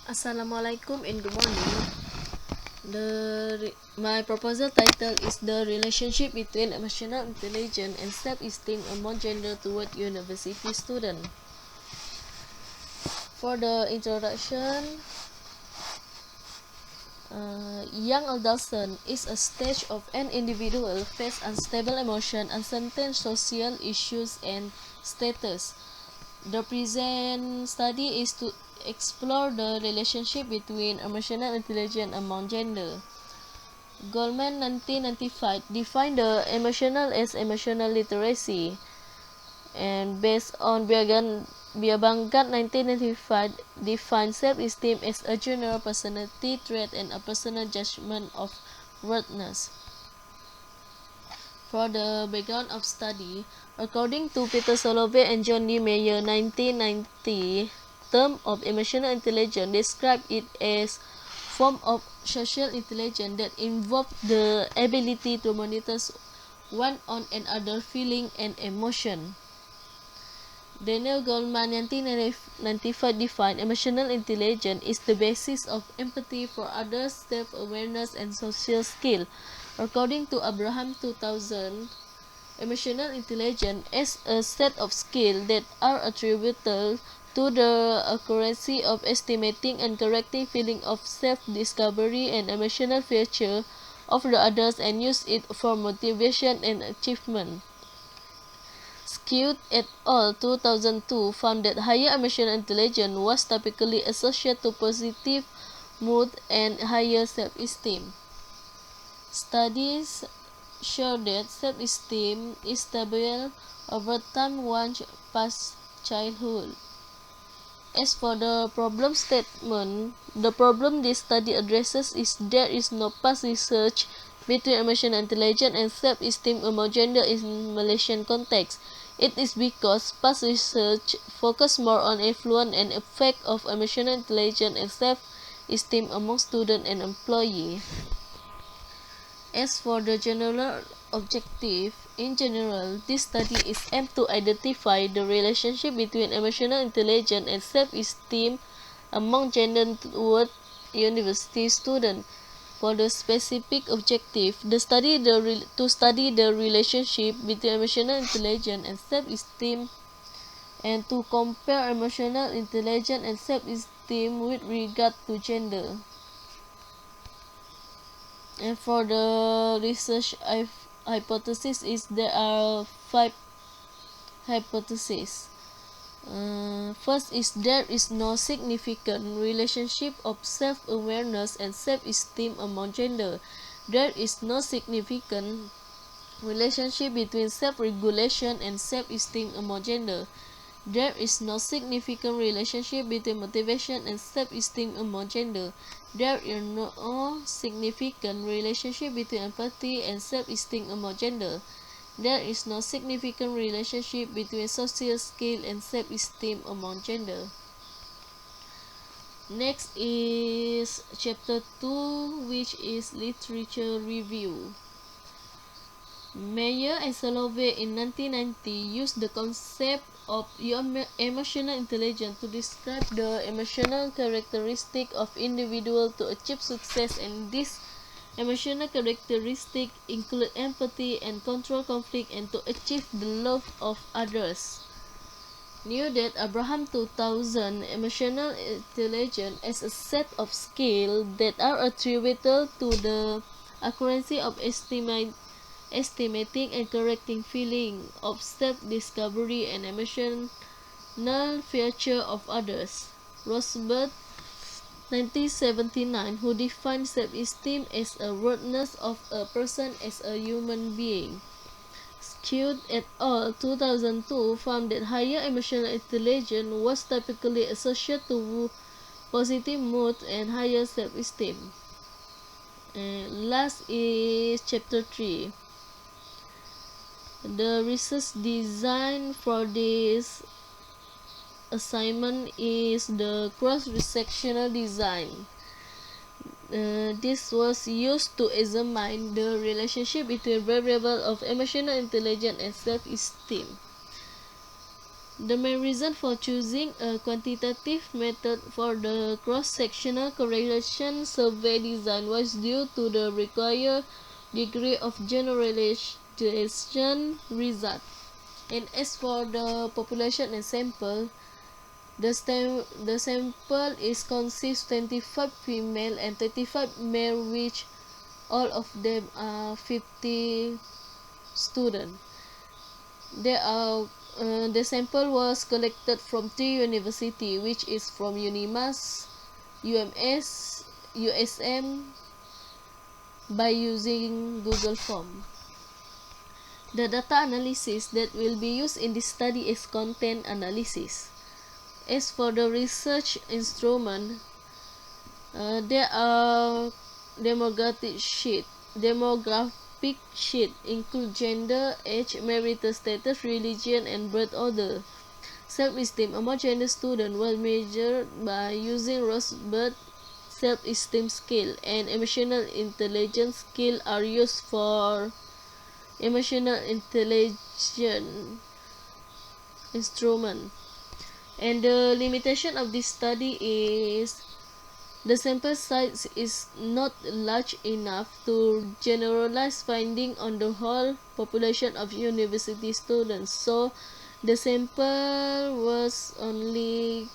Assalamualaikum and good morning. My proposal title is the relationship between emotional intelligence and self-esteem among gender toward university student. For the introduction, young adolescence is a stage of an individual face unstable emotion, uncertain social issues, and status. The present study is to explore the relationship between emotional intelligence among gender. Goldman 1995 defined the emotional as emotional literacy, and based on Biobangat 1995 defined self-esteem as a general personality trait and a personal judgment of worthiness. For the background of study, according to Peter Salovey and John D. Mayer 1990, term of emotional intelligence describe it as form of social intelligence that involve the ability to monitor one on another feeling and emotion. Daniel Goleman 1995 defined emotional intelligence is the basis of empathy for others, self-awareness, and social skill. According to Abraham 2000, emotional intelligence is a set of skills that are attributable to the accuracy of estimating and correcting feeling of self-discovery and emotional feature of the others and use it for motivation and achievement. Skewed et al. 2002 found that higher emotional intelligence was typically associated to positive mood and higher self-esteem. Studies show that self-esteem is stable over time once past childhood. As for the problem statement, the problem this study addresses is there is no past research between emotional intelligence and self-esteem among gender in Malaysian context. It is because past research focused more on influence and effect of emotional intelligence and self-esteem among students and employees. As for the general objective, in general, this study is aimed to identify the relationship between emotional intelligence and self-esteem among gender toward university students. For the specific objective, to study the relationship between emotional intelligence and self-esteem, and to compare emotional intelligence and self-esteem with regard to gender. And for the research hypothesis is there are 5 hypotheses. First is there is no significant relationship of self-awareness and self-esteem among gender. There is no significant relationship between self-regulation and self-esteem among gender. There is no significant relationship between motivation and self-esteem among gender. There is no significant relationship between empathy and self-esteem among gender. There is no significant relationship between social skill and self-esteem among gender. Next is chapter 2, which is literature review. Mayer and Salovey in 1990 used the concept of emotional intelligence to describe the emotional characteristic of individual to achieve success, and these emotional characteristics include empathy and control conflict and to achieve the love of others. Knew that Abraham 2000 emotional intelligence as a set of skills that are attributable to the accuracy of estimating and correcting feeling of self-discovery and emotional feature of others. Rosberg 1979, who defined self-esteem as a worthiness of a person as a human being. Skewed et al. 2002 found that higher emotional intelligence was typically associated to positive mood and higher self-esteem. And last is chapter 3. The research design for this assignment is the cross-sectional design. This was used to examine the relationship between variables of emotional intelligence and self-esteem. The main reason for choosing a quantitative method for the cross-sectional correlation survey design was due to the required degree of generalization result. And as for the population and sample, the sample is consists 25 female and 35 male, which all of them are 50 students. The sample was collected from 3 universities, which is from UNIMAS, UMS, USM, by using Google Form. The data analysis that will be used in this study is content analysis. As for the research instrument, there are demographic sheet include gender, age, marital status, religion, and birth order. Self-esteem among gender students was measured by using Rosberg self-esteem scale, and emotional intelligence scale are used for emotional intelligence instrument. And the limitation of this study is the sample size is not large enough to generalize finding on the whole population of university students. So the sample was only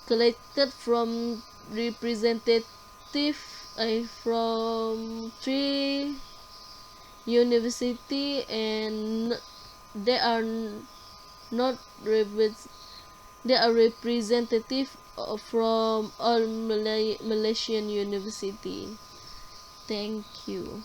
collected from from 3 university, and they are not they are representative from all Malaysian university. Thank you.